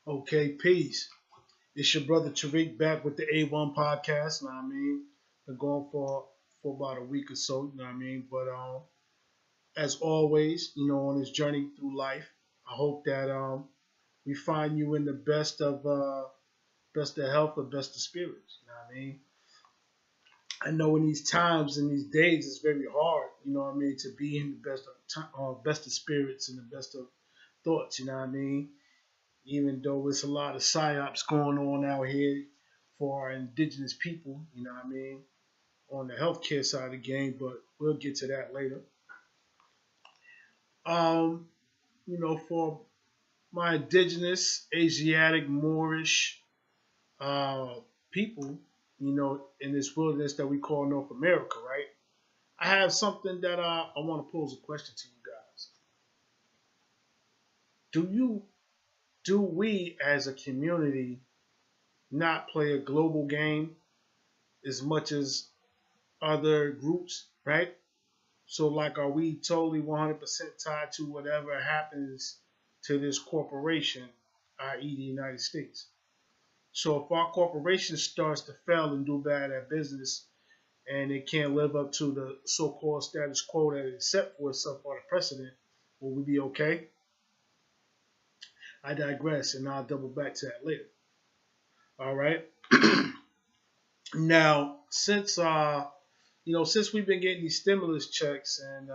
Okay, peace. It's your brother Tariq back with the A1 podcast. Know what I mean? Been going for about a week or so. You know what I mean? But as always, on this journey through life, I hope that we find you in the best of health or best of spirits. You know what I mean? I know in these times and these days, it's very hard. You know what I mean? To be in the best of spirits and the best of thoughts. You know what I mean? Even though it's a lot of psyops going on out here for our indigenous people, you know what I mean, on the healthcare side of the game, but we'll get to that later. Um, for my indigenous, Asiatic, Moorish uh, people, in this wilderness that we call North America, right? I have something that I want to pose a question to you guys. Do you, do we as a community not play a global game as much as other groups, right? So, like, are we totally 100% tied to whatever happens to this corporation, i.e., the United States? So, if our corporation starts to fail and do bad at business and it can't live up to the so called status quo that it set for itself or the precedent, will we be okay? I digress and I'll double back to that later. All right. Now, since we've been getting these stimulus checks and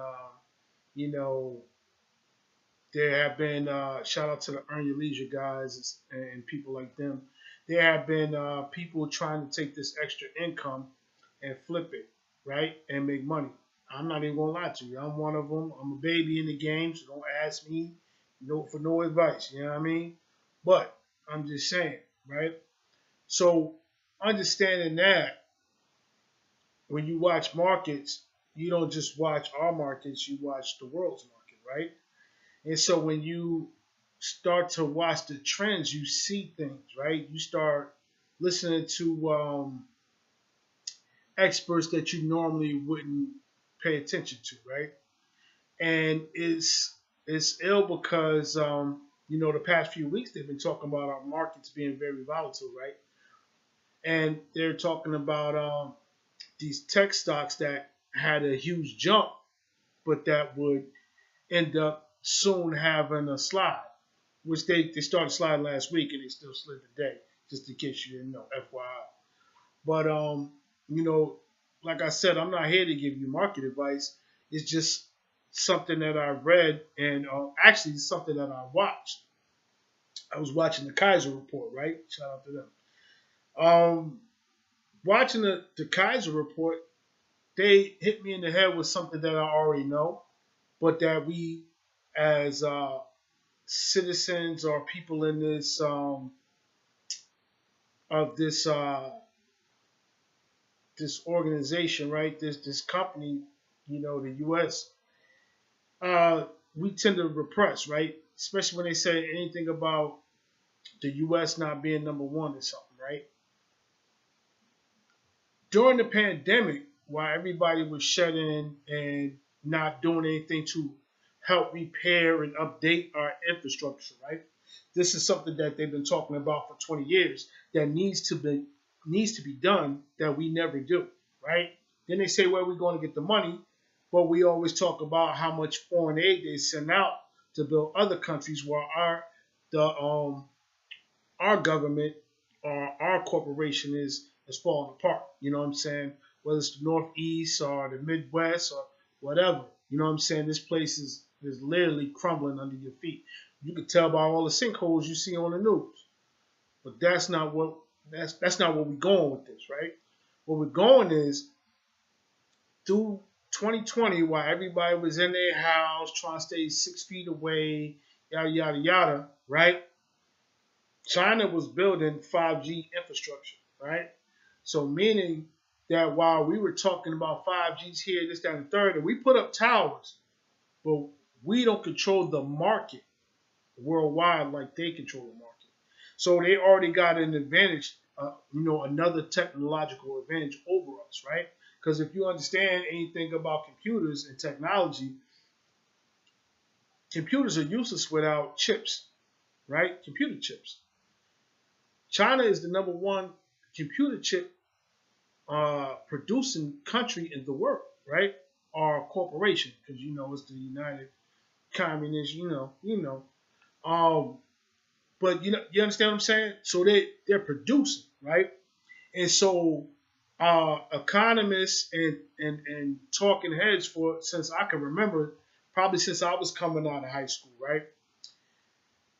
you know, there have been shout out to the Earn Your Leisure guys and people like them. There have been people trying to take this extra income and flip it, right, and make money. I'm not even gonna lie to you. I'm one of them. I'm a baby in the game, so don't ask me for no advice. You know what I mean? But I'm just saying, right? So understanding that when you watch markets, you don't just watch our markets, you watch the world's market, right? And so when you start to watch the trends, you see things, right? You start listening to experts that you normally wouldn't pay attention to, right? And it's ill because the past few weeks they've been talking about our markets being very volatile, right? And they're talking about these tech stocks that had a huge jump, but that would end up soon having a slide, which they started sliding last week and they still slid today, just in case you didn't know, FYI. But you know, like I said, I'm not here to give you market advice. It's just something that I read and actually it's something that I watched. I was watching the Kaiser report, right? Shout out to them. Um, Watching the Kaiser report, they hit me in the head with something that I already know, but that we as citizens or people in this of this organization, right? This company, the U.S. Uh, we tend to repress, right? Especially when they say anything about the U.S. not being number one or something, right? During the pandemic, while everybody was shut in and not doing anything to help repair and update our infrastructure, right? This is something that they've been talking about for 20 years that needs to be done that we never do, right? Then they say where we're going to get the money, but we always talk about how much foreign aid they send out to build other countries where the our government or our corporation is falling apart. You know what I'm saying? Whether it's the Northeast or the Midwest or whatever. You know what I'm saying? This place is literally crumbling under your feet. You can tell by all the sinkholes you see on the news. But that's not where we're going with this, right? Where we're going is through 2020, while everybody was in their house trying to stay 6 feet away, yada yada yada, right? China was building 5G infrastructure, right? So meaning that while we were talking about 5Gs here, this, that, and the third, and we put up towers, but we don't control the market worldwide like they control the market. So they already got an advantage, another technological advantage over us, right? Because if you understand anything about computers and technology, computers are useless without chips, right? Computer chips. China is the number one computer chip producing country in the world, right? Or corporation, because it's the United Communist, Um, but you understand what I'm saying? So they're producing, right? And so economists and talking heads for since I can remember, probably since I was coming out of high school, right?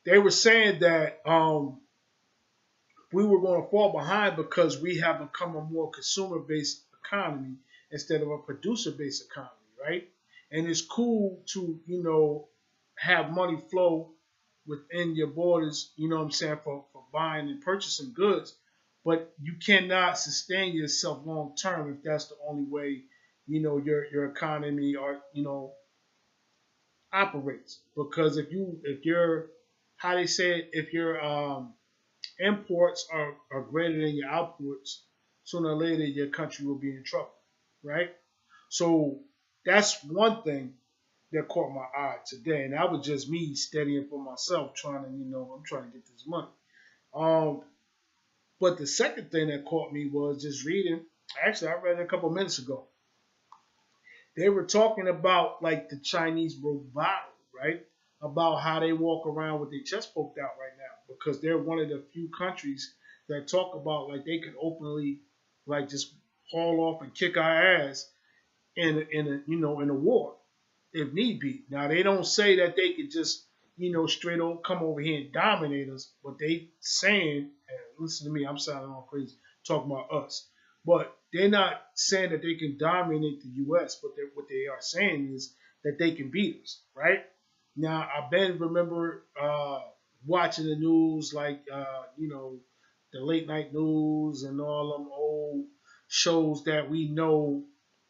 They were saying that we were going to fall behind because we have become a more consumer-based economy instead of a producer-based economy, right? And it's cool to have money flow within your borders, what I'm saying, for buying and purchasing goods, but you cannot sustain yourself long term if that's the only way your economy or operates. Because if you're how they say it, if your imports are greater than your outputs, sooner or later your country will be in trouble, right? So that's one thing that caught my eye today, and that was just me studying for myself, trying to, I'm trying to get this money. Um, but the second thing that caught me was just reading. Actually, I read it a couple minutes ago. They were talking about like the Chinese bravado, right? About how they walk around with their chest poked out right now because they're one of the few countries that talk about like they can openly like just haul off and kick our ass in a war if need be. Now they don't say that they could just straight up come over here and dominate us, but they saying, and listen to me, I'm sounding all crazy talking about us, but they're not saying that they can dominate the U.S. But what they are saying is that they can beat us, right? Now I've been remember watching the news like the late night news and all them old shows that we know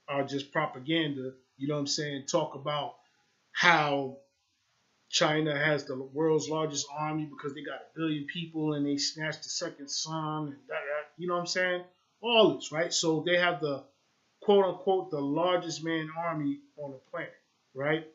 are just propaganda. You know what I'm saying? Talk about how China has the world's largest army because they got 1 billion people and they snatched the second sun and that. You know what I'm saying? All this, right? So they have the quote unquote the largest man army on the planet, right?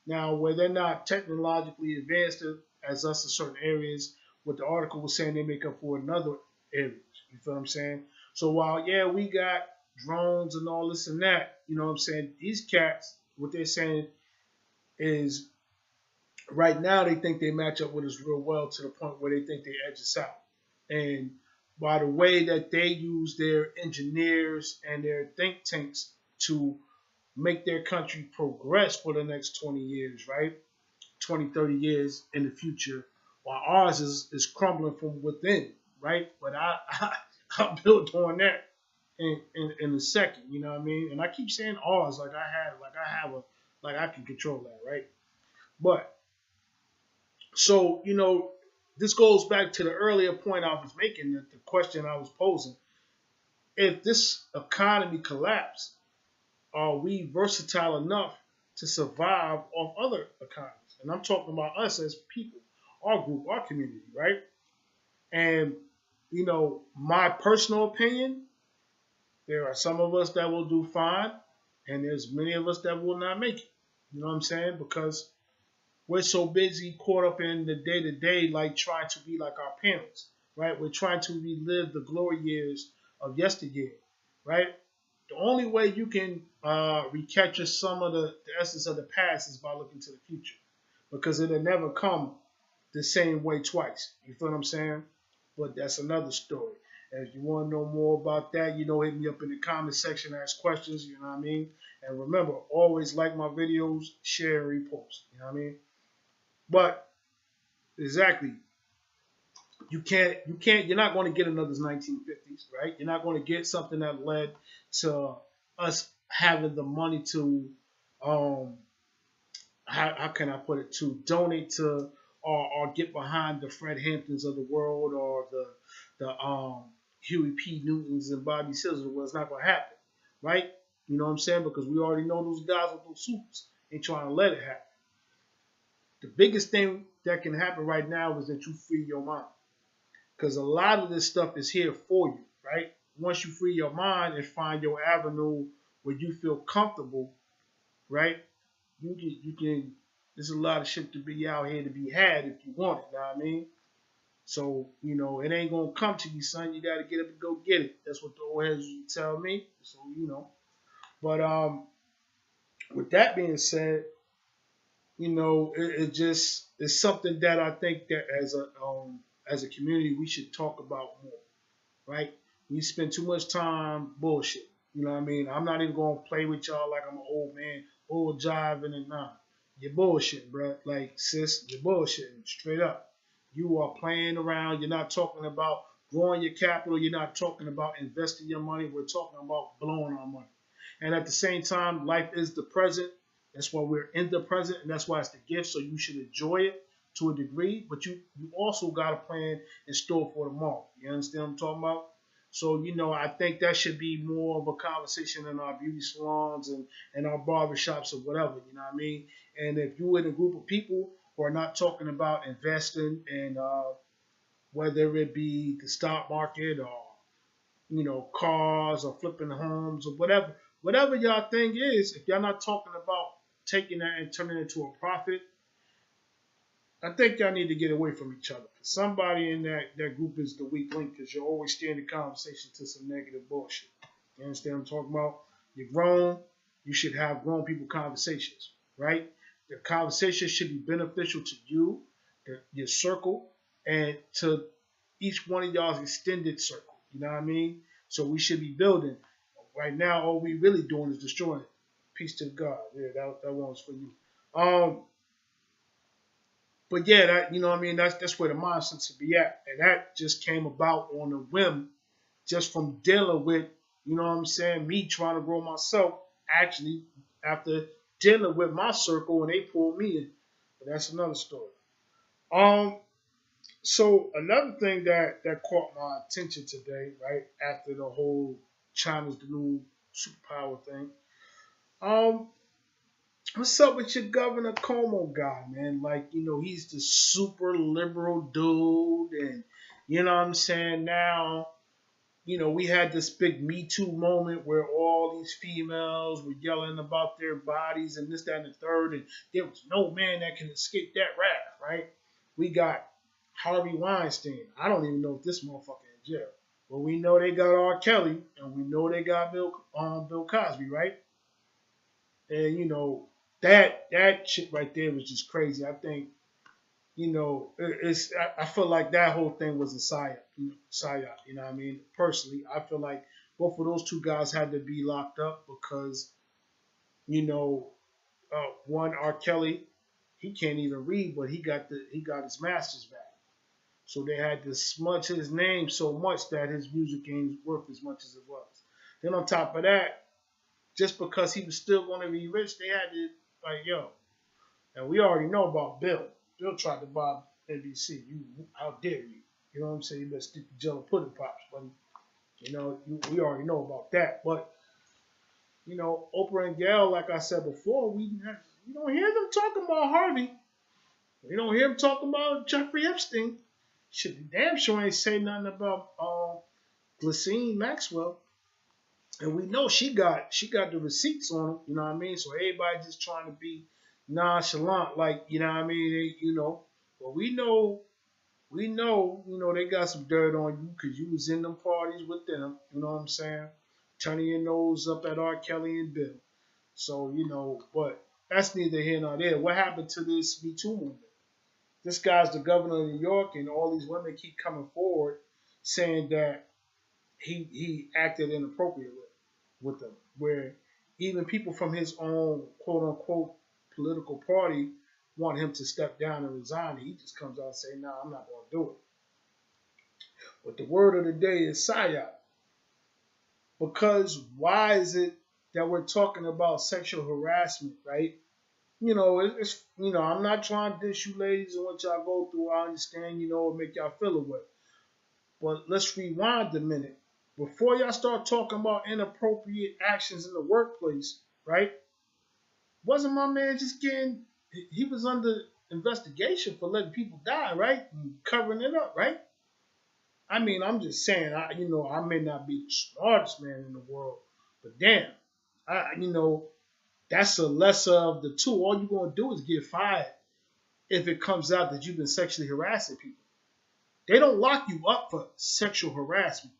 Now, where they're not technologically advanced as us in certain areas, what the article was saying they make up for in other areas. You feel what I'm saying? So while yeah, we got drones and all this and that, you know what I'm saying? These cats, what they're saying is right now they think they match up with us real well to the point where they think they edge us out. And by the way that they use their engineers and their think tanks to make their country progress for the next 20 years, right? 20, 30 years in the future, while ours is crumbling from within, right? But I built on that in a second, you know what I mean? And I keep saying ours like I can control that, right? But so, this goes back to the earlier point I was making, the question I was posing. If this economy collapsed, are we versatile enough to survive off other economies? And I'm talking about us as people, our group, our community, right? And, my personal opinion, there are some of us that will do fine, and there's many of us that will not make it. You know what I'm saying? Because we're so busy caught up in the day to day, like trying to be like our parents, right? We're trying to relive the glory years of yesteryear, right? The only way you can recapture some of the essence of the past is by looking to the future, because it'll never come the same way twice. You feel what I'm saying? But that's another story. And if you want to know more about that, hit me up in the comment section, ask questions, you know what I mean? And remember, always like my videos, share, and repost, you know what I mean? But exactly, you're not going to get another 1950s, right? You're not going to get something that led to us having the money to, um, how can I put it, to donate to or get behind the Fred Hamptons of the world or the Huey P. Newtons and Bobby Seals of the world. It's not going to happen, right? You know what I'm saying? Because we already know those guys with those suits ain't trying to let it happen. The biggest thing that can happen right now is that you free your mind. Because a lot of this stuff is here for you, right? Once you free your mind and find your avenue where you feel comfortable, right? You can there's a lot of shit to be out here to be had if you want it, you know what I mean? So, it ain't gonna come to you, son. You gotta get up and go get it. That's what the old heads used to tell me. So, But with that being said, it just it's something that I think that as a community we should talk about more, right? We spend too much time bullshit. You know what I mean? I'm not even gonna play with y'all like I'm an old man, old jiving and nah. You're bullshit, bro. Like, sis, you're bullshitting straight up. You are playing around. You're not talking about growing your capital. You're not talking about investing your money. We're talking about blowing our money. And at the same time, life is the present. That's why we're in the present, and that's why it's the gift. So you should enjoy it to a degree, but you also got a plan in store for tomorrow. You understand what I'm talking about? So, I think that should be more of a conversation in our beauty salons and our barbershops or whatever, you know what I mean? And if you're in a group of people who are not talking about investing and whether it be the stock market or, cars or flipping homes or whatever y'all thing is, if y'all not talking about taking that and turning it into a profit, I think y'all need to get away from each other. Somebody in that group is the weak link because you're always steering the conversation to some negative bullshit. You understand what I'm talking about? You're grown. You should have grown people conversations, right? The conversation should be beneficial to you, your circle, and to each one of y'all's extended circle. You know what I mean? So we should be building. Right now, all we really doing is destroying it. Peace to God. Yeah, that one's for you. But yeah, that you know what I mean. That's where the mindset should be at, and that just came about on a whim, just from dealing with what I'm saying, me trying to grow myself. Actually, after dealing with my circle, and they pulled me in. But that's another story. Um. So another thing that caught my attention today, right after the whole China's the new superpower thing. Um. What's up with your Governor Como guy, man? Like, he's the super liberal dude, and you know what I'm saying? Now, we had this big Me Too moment where all these females were yelling about their bodies and this, that, and the third, and there was no man that can escape that wrath, right? We got Harvey Weinstein. I don't even know if this motherfucker in jail. But we know they got R. Kelly, and we know they got Bill Cosby, right? And that shit right there was just crazy. I think it's I feel like that whole thing was a psyop. Psyop. You know what I mean? Personally, I feel like both of those two guys had to be locked up because you know one R. Kelly, he can't even read, but he got his masters back. So they had to smudge his name so much that his music ain't worth as much as it was. Then on top of that, just because he was still going to be rich, they had to like, yo. And we already know about Bill. Bill tried to buy NBC. How dare you? You know what I'm saying? You better stick to Jello pudding pops, buddy. We already know about that. But Oprah and Gail, like I said before, we don't hear them talking about Harvey. We don't hear them talking about Jeffrey Epstein. Shit, damn sure ain't say nothing about Ghislaine Maxwell. And we know she got the receipts on them, you know what I mean? So everybody just trying to be nonchalant, like, you know what I mean? But we know, they got some dirt on you because you was in them parties with them, you know what I'm saying? Turning your nose up at R. Kelly and Bill. So, but that's neither here nor there. What happened to this Me Too movement? This guy's the governor of New York, and all these women keep coming forward saying that he acted inappropriately with them, where even people from his own quote unquote political party want him to step down and resign. He just comes out and say, "No, I'm not going to do it." But the word of the day is psyop, because why is it that we're talking about sexual harassment, right? It's I'm not trying to diss you ladies and what y'all go through. I understand, it make y'all feel away. But let's rewind a minute. Before y'all start talking about inappropriate actions in the workplace, right? Wasn't my man just he was under investigation for letting people die, right? And covering it up, right? I mean, I'm just saying, I may not be the smartest man in the world, but damn, that's a lesser of the two. All you're going to do is get fired if it comes out that you've been sexually harassing people. They don't lock you up for sexual harassment.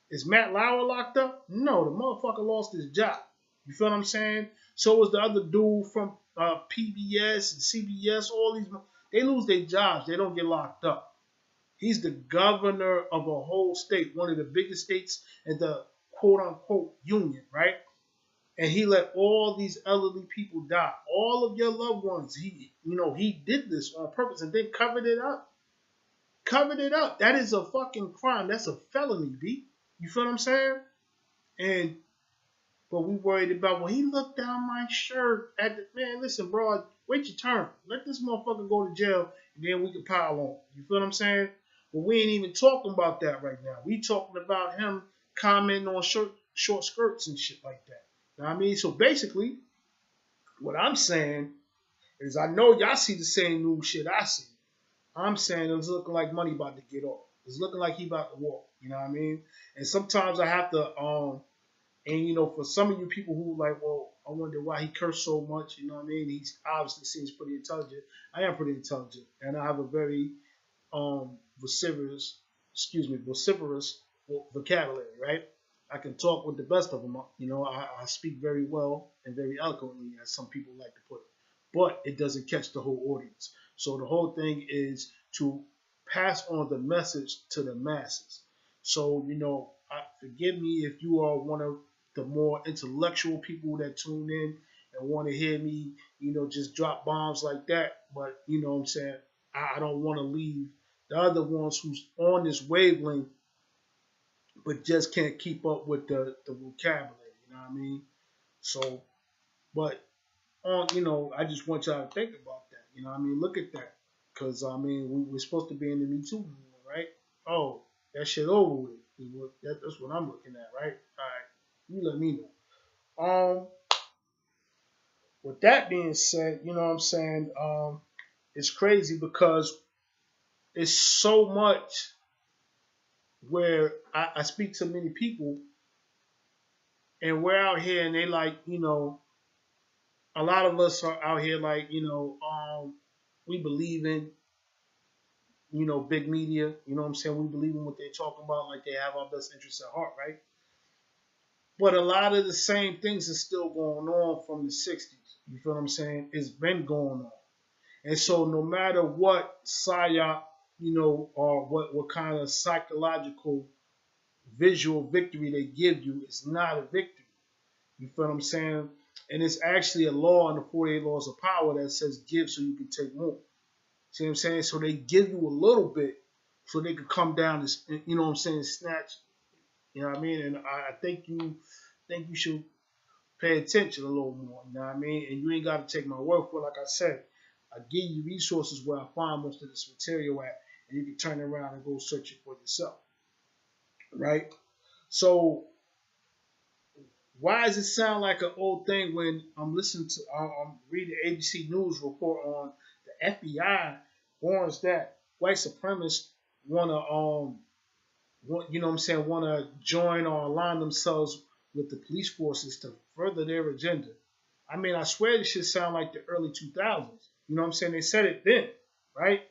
Is Matt Lauer locked up? No, the motherfucker lost his job. You feel what I'm saying? So was the other dude from PBS and CBS. All these, they lose their jobs. They don't get locked up. He's the governor of a whole state, one of the biggest states in the quote unquote union, right? And he let all these elderly people die. All of your loved ones. He did this on purpose and then covered it up. Covered it up. That is a fucking crime. That's a felony, B. You feel what I'm saying? And but we worried about when he looked down my shirt at the man. Listen, bro, wait your turn. Let this motherfucker go to jail, and then we can pile on. You feel what I'm saying? But we ain't even talking about that right now. We talking about him commenting on short skirts and shit like that. You know what I mean? So basically, what I'm saying is, I know y'all see the same new shit I see. I'm saying it's looking like money about to get off. It's looking like he about to walk. You know what I mean? And sometimes I have to, for some of you people who like, well, I wonder why he cursed so much. You know what I mean? He's obviously seems pretty intelligent. I am pretty intelligent, and I have a very vociferous, vociferous vocabulary, right? I can talk with the best of them. I speak very well and very eloquently, as some people like to put it. But it doesn't catch the whole audience. So the whole thing is to pass on the message to the masses. So, forgive me if you are one of the more intellectual people that tune in and want to hear me, just drop bombs like that. But, you know what I'm saying? I don't want to leave the other ones who's on this wavelength but just can't keep up with the vocabulary. You know what I mean? So, but I just want y'all to think about that. You know what I mean? Look at that. Because, we're supposed to be in the Me Too movement, right? Oh, that shit over with. That's what I'm looking at, right? All right. You let me know. With that being said, you know what I'm saying? It's crazy because it's so much where I speak to many people and we're out here and they like, a lot of us are out here like, we believe in, big media. You know what I'm saying? We believe in what they're talking about, like they have our best interests at heart, right? But a lot of the same things are still going on from the 60s. You feel what I'm saying? It's been going on. And so no matter what psyop, or what kind of psychological visual victory they give you, it's not a victory. You feel what I'm saying? And it's actually a law in the 48 Laws of Power that says give so you can take more. See what I'm saying? So they give you a little bit so they could come down and, snatch. You know what I mean? And I think you should pay attention a little more. You know what I mean? And you ain't got to take my word for it. Like I said, I give you resources where I find most of this material at, and you can turn around and go search it for yourself. Right? So why does it sound like an old thing when I'm listening to, I'm reading ABC News report on the FBI warns that white supremacists want to join or align themselves with the police forces to further their agenda. I swear this should sound like the early 2000s. You know what I'm saying? They said it then, right?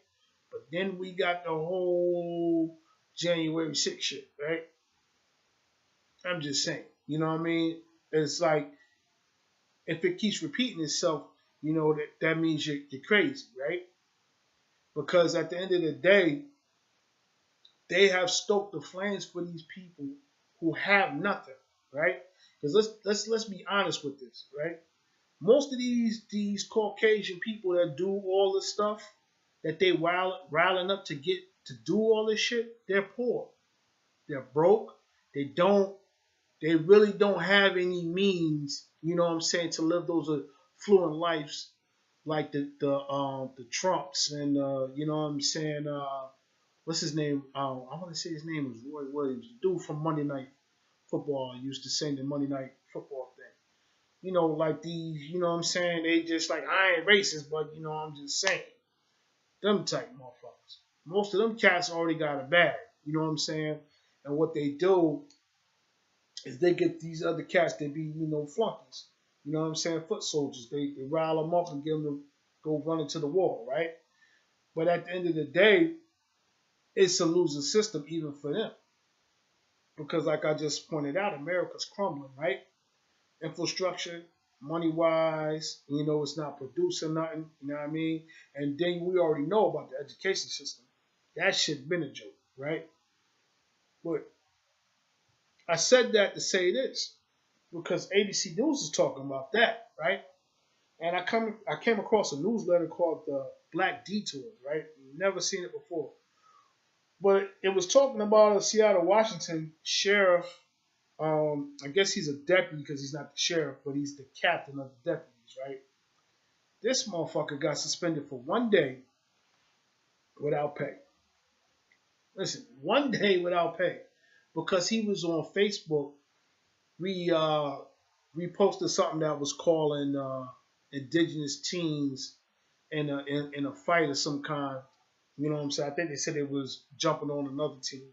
But then we got the whole January 6th shit, right? I'm just saying. You know what I mean? It's like, if it keeps repeating itself, that means you're crazy, right? Because at the end of the day, they have stoked the flames for these people who have nothing, right? Because let's be honest with this, right? Most of these Caucasian people that do all this stuff that they riling up to get to do all this shit, they're poor, they're broke, they really don't have any means, to live those affluent lives like the Trumps and what's his name? I want to say his name was Roy Williams, the dude from Monday Night Football used to sing the Monday Night Football thing. Like these, they just like, I ain't racist, but I'm just saying, them type motherfuckers. Most of them cats already got a bag, you know what I'm saying? And what they do is they get these other cats that be, flunkies. You know what I'm saying? Foot soldiers. They rile them up and get them to go run into the wall, right? But at the end of the day, it's a losing system even for them. Because like I just pointed out, America's crumbling, right? Infrastructure, money wise, it's not producing nothing, you know what I mean? And then we already know about the education system. That shit been a joke, right? But I said that to say this, because ABC News is talking about that, right? And I came across a newsletter called the Black Detours, right? Never seen it before. But it was talking about a Seattle, Washington sheriff. I guess he's a deputy because he's not the sheriff, but he's the captain of the deputies, right? This motherfucker got suspended for 1 day without pay. Listen, 1 day without pay because he was on Facebook. We reposted something that was calling indigenous teens in a fight of some kind. You know what I'm saying? I think they said it was jumping on another team,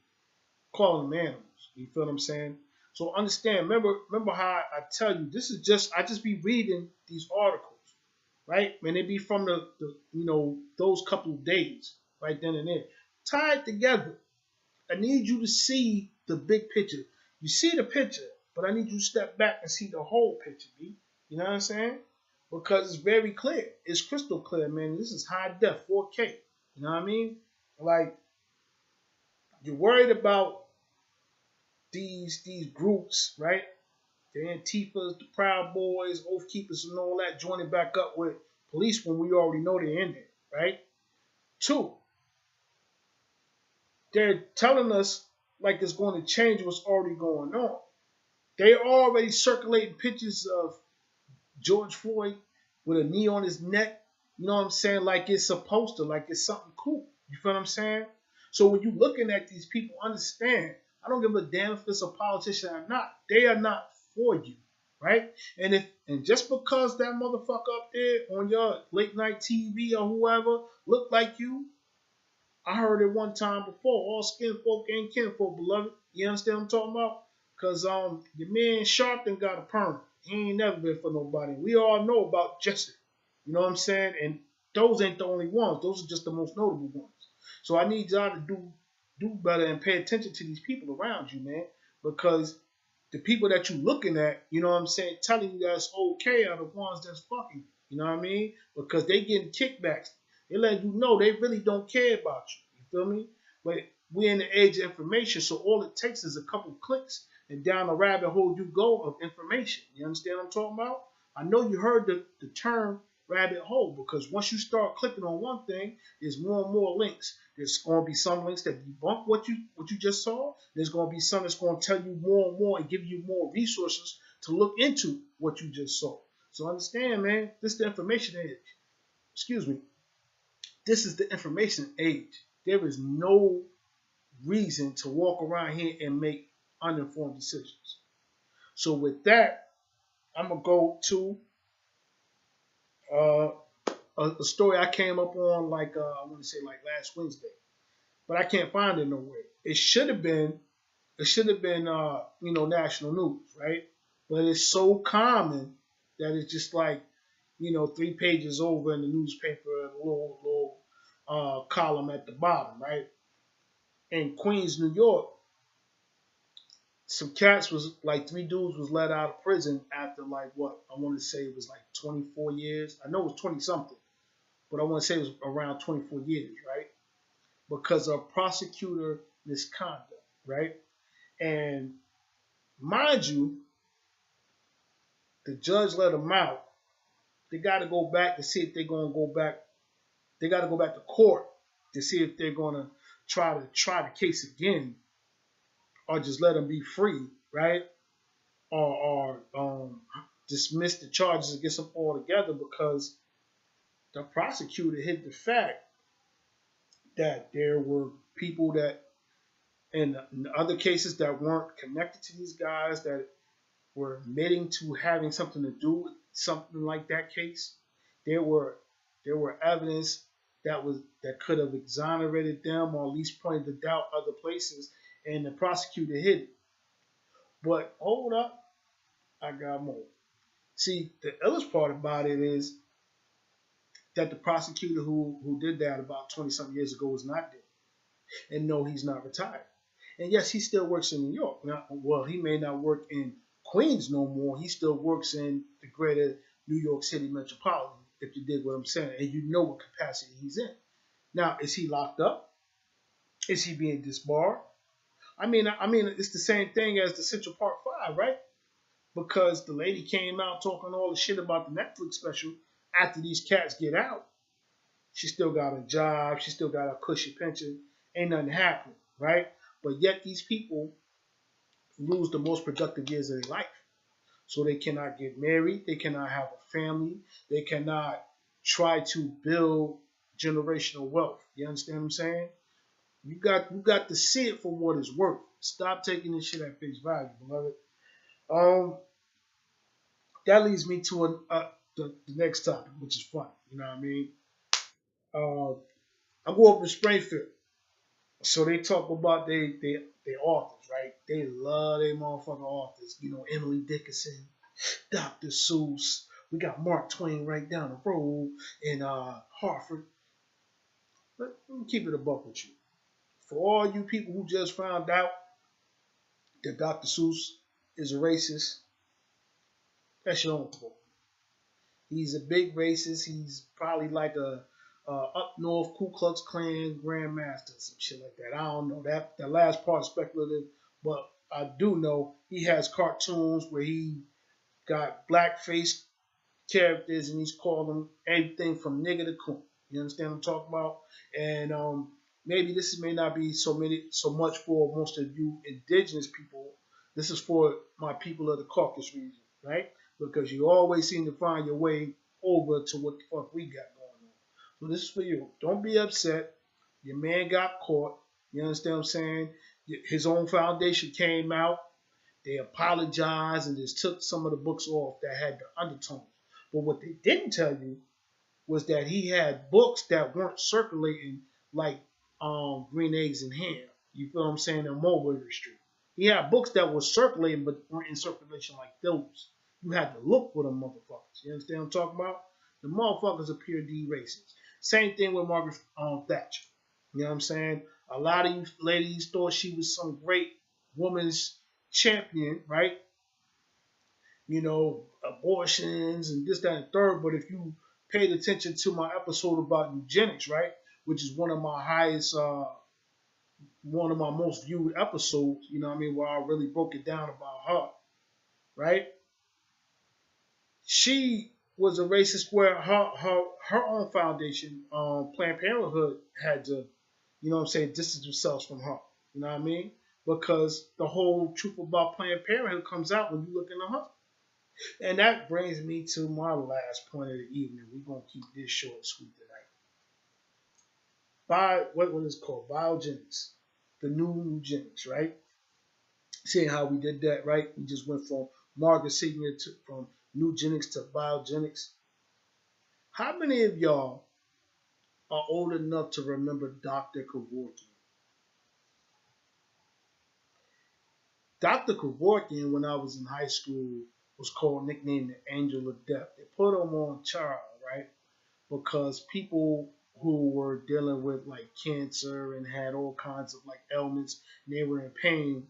calling them animals. You feel what I'm saying? So understand. Remember how I tell you this is just I just be reading these articles, right? And they be from the those couple of days right then and there, tied together. I need you to see the big picture. You see the picture, but I need you to step back and see the whole picture, B. You know what I'm saying? Because it's very clear. It's crystal clear, man. This is high def, 4K. You know what I mean? Like, you're worried about these groups, right? The Antifas, the Proud Boys, Oath Keepers, and all that joining back up with police when we already know they're in there, right? Two, they're telling us like it's going to change what's already going on. They're already circulating pictures of George Floyd with a knee on his neck. You know what I'm saying? Like it's supposed to, like it's something cool. You feel what I'm saying? So when you're looking at these people, understand, I don't give a damn if it's a politician or not. They are not for you, right? And just because that motherfucker up there on your late night TV or whoever look like you, I heard it one time before. All skin folk ain't kin folk, beloved. You understand what I'm talking about? Cause your man Sharpton got a perm. He ain't never been for nobody. We all know about Jesse. You know what I'm saying? And those ain't the only ones. Those are just the most notable ones. So I need y'all to do better and pay attention to these people around you, man. Because the people that you looking at, you know what I'm saying, telling you that's okay are the ones that's fucking. You know what I mean? Because they getting kickbacks. They let you know they really don't care about you. You feel me? But we're in the age of information, so all it takes is a couple clicks and down the rabbit hole you go of information. You understand what I'm talking about? I know you heard the term rabbit hole because once you start clicking on one thing, there's more and more links. There's going to be some links that debunk what you just saw. There's going to be some that's going to tell you more and more and give you more resources to look into what you just saw. So understand, man, this is the information age. Excuse me. This is the information age. There is no reason to walk around here and make uninformed decisions. So with that, I'm gonna go to uh, a story I came up on like I want to say like last Wednesday, but I can't find it nowhere. It should have been national news, right? But it's so common that it's just like 3 pages over in the newspaper, a little column at the bottom, right? In Queens, New York, some cats was like 3 dudes was let out of prison after like what I want to say it was like 24 years. I know it was 20 something, but I want to say it was around 24 years, right? Because of prosecutor misconduct, right? And mind you, the judge let them out. They got to go back to see if they're going to go back. They got to go back to court to see if they're going to try the case again or just let them be free, right? Or dismiss the charges against them altogether because the prosecutor hid the fact that there were people that in other cases that weren't connected to these guys that were admitting to having something to do with something like that case. There were evidence that could have exonerated them or at least pointed to doubt other places, and the prosecutor hid it. But hold up, I got more. See, the illest part about it is that the prosecutor who did that about 20 something years ago was not dead. and no, he's not retired. And yes, he still works in New York. Now, well, he may not work in Queens no more. He still works in the greater New York City metropolitan, if you dig what I'm saying, and you know what capacity he's in. Now, is he locked up? Is he being disbarred? I mean, it's the same thing as the Central Park Five, right? Because the lady came out talking all the shit about the Netflix special after these cats get out. She still got a job. She still got a cushy pension. Ain't nothing happened, right? But yet these people lose the most productive years of their life. So they cannot get married. They cannot have a family. They cannot try to build generational wealth. You understand what I'm saying? You got to see it for what it's worth. Stop taking this shit at face value, beloved. Um, that leads me to the next topic, which is fun. You know what I mean? Uh, I grew up in Springfield, so they talk about they authors, right? They love their motherfucking authors. You know, Emily Dickinson, Dr. Seuss. We got Mark Twain right down the road in Hartford. Let me keep it a buck with you. For all you people who just found out that Dr. Seuss is a racist, that's your own fault. He's a big racist. He's probably like a up north Ku Klux Klan grandmaster, some shit like that. I don't know. That last part is speculative, but I do know he has cartoons where he got blackface characters, and he's called them everything from nigga to coon. You understand what I'm talking about? And maybe this may not be so much for most of you indigenous people. This is for my people of the Caucasus region, right? Because you always seem to find your way over to what the fuck we got going on. So this is for you. Don't be upset. Your man got caught. You understand what I'm saying? His own foundation came out. They apologized and just took some of the books off that had the undertones. But what they didn't tell you was that he had books that weren't circulating like Green Eggs and Ham. You feel what I'm saying? On Mulberry Street. He had books that were circulating but weren't in circulation like those. You had to look for them motherfuckers. You understand what I'm talking about? The motherfuckers are pure D racists. Same thing with Margaret Thatcher. You know what I'm saying? A lot of you ladies thought she was some great woman's champion, right? You know, abortions and this, that, and third. But if you paid attention to my episode about eugenics, right, which is one of my most viewed episodes, you know what I mean, where I really broke it down about her, right? She was a racist where her own foundation, Planned Parenthood, had to, you know what I'm saying, distance themselves from her. You know what I mean? Because the whole truth about Planned Parenthood comes out when you look into her. And that brings me to my last point of the evening. We're gonna keep this short and sweet tonight. What is it called? Biogenics. The new eugenics, right? Seeing how we did that, right? We just went from Margaret Sanger from eugenics to biogenics. How many of y'all are old enough to remember Dr. Kevorkian? Dr. Kevorkian, when I was in high school, was nicknamed the Angel of Death. They put him on trial, right? Because people who were dealing with like cancer and had all kinds of like ailments and they were in pain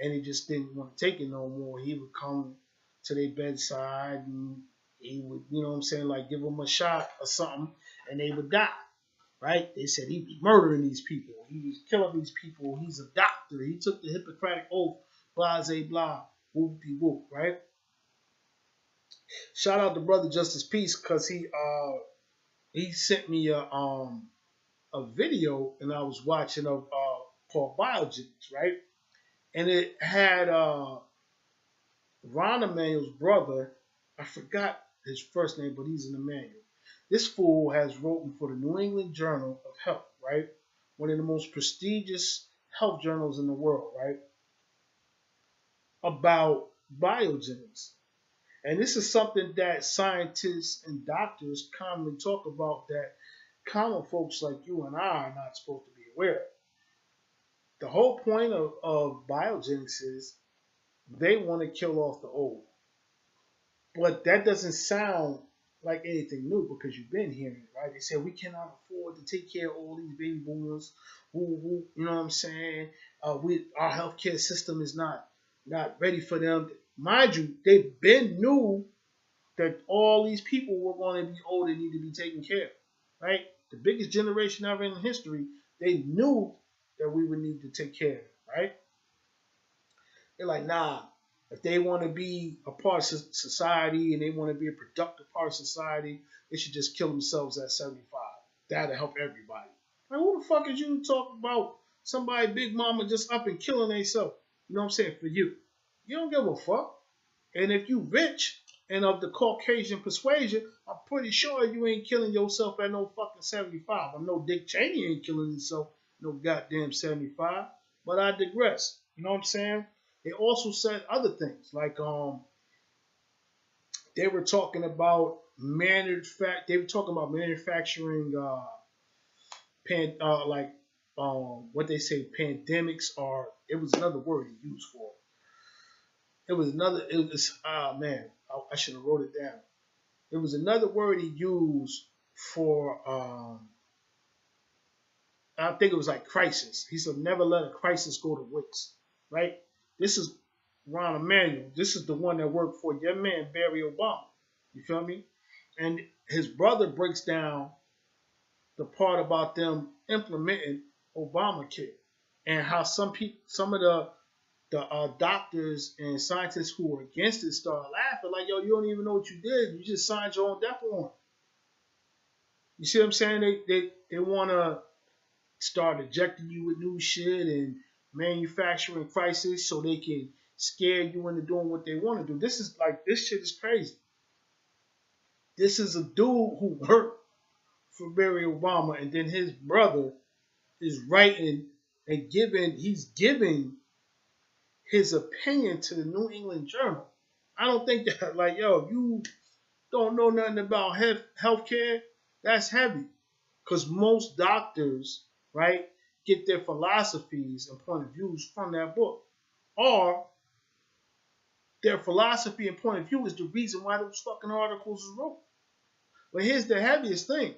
and they just didn't want to take it no more. He would come to their bedside and he would, you know what I'm saying, like give them a shot or something and they would die, right? They said he'd be murdering these people. He was killing these people. He's a doctor. He took the Hippocratic Oath, blah, blah, blah, whoop de whoop, right? Shout out to Brother Justice Peace because he sent me a video and I was watching called Biogens, right? And it had Ron Emanuel's brother. I forgot his first name, but he's an Emanuel. This fool has written for the New England Journal of Health, right? One of the most prestigious health journals in the world, right? About biogens. And this is something that scientists and doctors commonly talk about that common folks like you and I are not supposed to be aware of. The whole point of biogenics is they want to kill off the old. But that doesn't sound like anything new because you've been hearing it, right? They said we cannot afford to take care of all these baby boomers. Who you know what I'm saying? We our healthcare system is not ready for them. Mind you, they've been knew that all these people were going to be old and need to be taken care of, right? The biggest generation ever in history, they knew that we would need to take care of it, right? They're like, nah, if they want to be a part of society and they want to be a productive part of society, they should just kill themselves at 75. That'll help everybody. Like, who the fuck is you talking about somebody, big mama, just up and killing themselves? You know what I'm saying? For you. You don't give a fuck. And if you rich and of the Caucasian persuasion, I'm pretty sure you ain't killing yourself at no fucking 75. I know Dick Cheney ain't killing himself no goddamn 75. But I digress. You know what I'm saying? They also said other things like they were talking about manufacturing like what they say pandemics are. It was another word he used for it. It was another. It was man, I should have wrote it down. It was another word he used for I think it was like crisis. He said never let a crisis go to waste. Right? This is Ron Emanuel. This is the one that worked for your man Barry Obama. You feel me? And his brother breaks down the part about them implementing Obamacare and how some of the doctors and scientists who were against it started laughing like, yo, you don't even know what you did. You just signed your own death warrant. You see what I'm saying? They want to start injecting you with new shit and manufacturing crisis so they can scare you into doing what they want to do. This shit is crazy. This is a dude who worked for Barry Obama, and then his brother is writing and giving his opinion to the New England Journal. I don't think that like, yo, if you don't know nothing about healthcare, that's heavy. Because most doctors, right, get their philosophies and point of views from that book. Or their philosophy and point of view is the reason why those fucking articles were wrote. But here's the heaviest thing.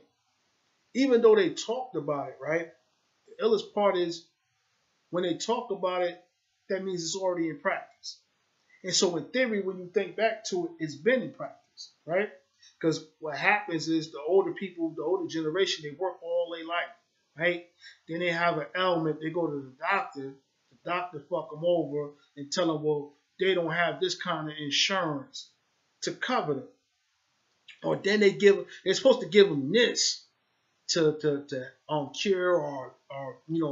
Even though they talked about it, right? The illest part is when they talk about it, that means it's already in practice. And so in theory, when you think back to it, it's been in practice, right? Because what happens is the older people, the older generation, they work all their life, right? Then they have an ailment, they go to the doctor fuck them over and tell them, well, they don't have this kind of insurance to cover them. Or then they're supposed to give them this to cure or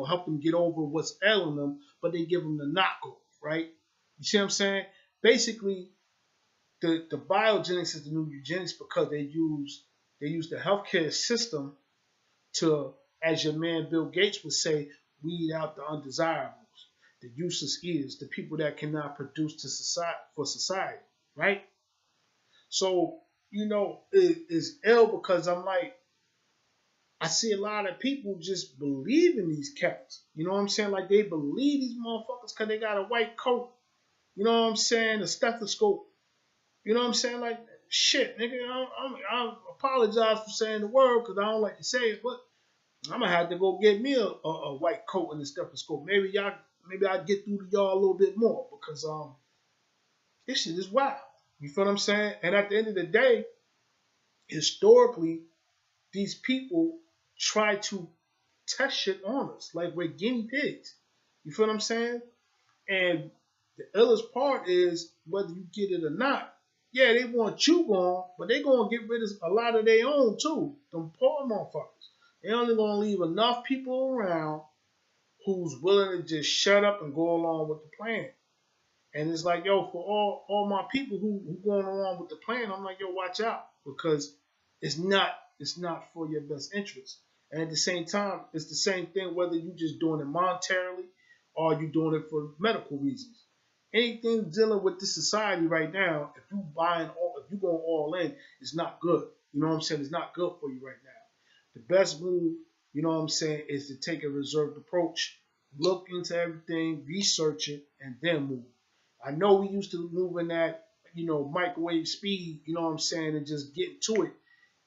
help them get over what's ailing them, but they give them the knockoff, right? You see what I'm saying? Basically, the biogenics is the new eugenics because they use the healthcare system to, as your man Bill Gates would say, weed out the undesirables, the useless eaters, the people that cannot produce to society, right? So it's ill because I'm like, I see a lot of people just believe in these cats. You know what I'm saying? Like they believe these motherfuckers because they got a white coat. You know what I'm saying? A stethoscope. You know what I'm saying? Like shit, nigga. I apologize for saying the word because I don't like to say it, but I'm gonna have to go get me a white coat and a stethoscope. Maybe I'll get through to y'all a little bit more because this shit is wild. You feel what I'm saying? And at the end of the day, historically, these people try to test shit on us like we're guinea pigs. You feel what I'm saying? And the illest part is whether you get it or not. Yeah, they want you gone, but they gonna get rid of a lot of their own too. Them poor motherfuckers. They only gonna leave enough people around who's willing to just shut up and go along with the plan. And it's like, yo, for all my people who going along with the plan, I'm like, yo, watch out because it's not for your best interest. And at the same time, it's the same thing whether you just doing it monetarily or you doing it for medical reasons. Anything dealing with this society right now, if you going all in, it's not good. You know what I'm saying? It's not good for you right now. The best move, you know what I'm saying, is to take a reserved approach, look into everything, research it, and then move. I know we used to move in that, microwave speed, you know what I'm saying, and just get to it.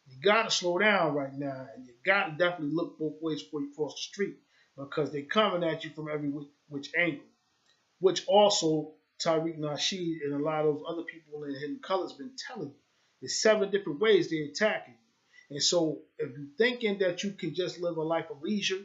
You gotta slow down right now, and you gotta definitely look both ways before you cross the street because they're coming at you from every which angle. Which also Tariq Nasheed and a lot of other people in Hidden Colors been telling you. There's 7 different ways they're attacking you. And so if you're thinking that you can just live a life of leisure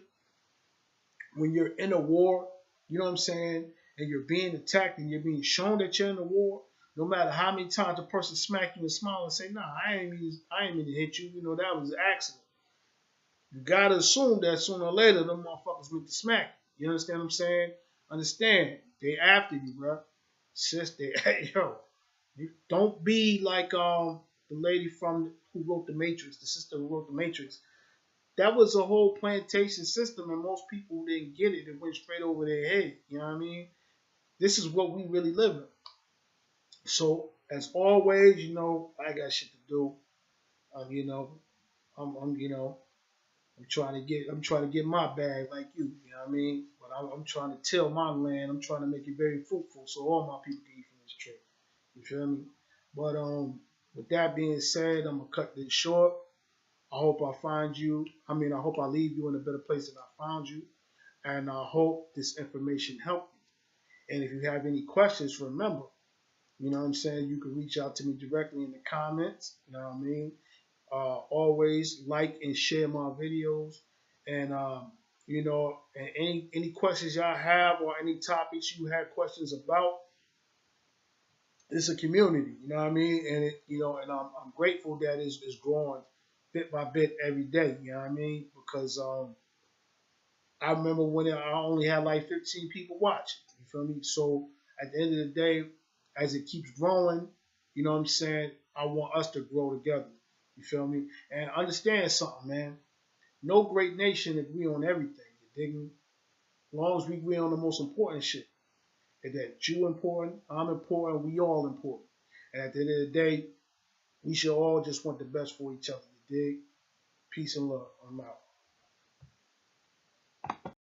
when you're in a war, you know what I'm saying, and you're being attacked and you're being shown that you're in a war, no matter how many times a person smack you and smile and say, nah, I ain't mean to hit you, that was an accident. You gotta assume that sooner or later them motherfuckers meant to smack you. You understand what I'm saying? Understand. They after you, bro. Sis, hey, yo. You don't be like the lady from who wrote the Matrix, the sister who wrote the Matrix. That was a whole plantation system, and most people didn't get it. It went straight over their head. You know what I mean? This is what we really live in. So, as always, I got shit to do. Um, you know, I'm trying to get my bag like you. You know what I mean? But I'm trying to till my land. I'm trying to make it very fruitful so all my people can eat from this tree. You feel me? But with that being said, I'm gonna cut this short. I hope I find you. I hope I leave you in a better place than I found you. And I hope this information helped you. And if you have any questions, remember, you know what I'm saying, you can reach out to me directly in the comments. You know what I mean? Always like and share my videos. And and any questions y'all have or any topics you had questions about, it's a community, you know what I mean? And I'm grateful that it's growing bit by bit every day, you know what I mean? Because I remember when I only had like 15 people watching, you feel me? So at the end of the day, as it keeps growing, you know what I'm saying, I want us to grow together. You feel me? And understand something, man. No great nation agree on everything. You dig me? As long as we agree on the most important shit. And that you important, I'm important, we all important. And at the end of the day, we should all just want the best for each other. You dig? Peace and love. I'm out.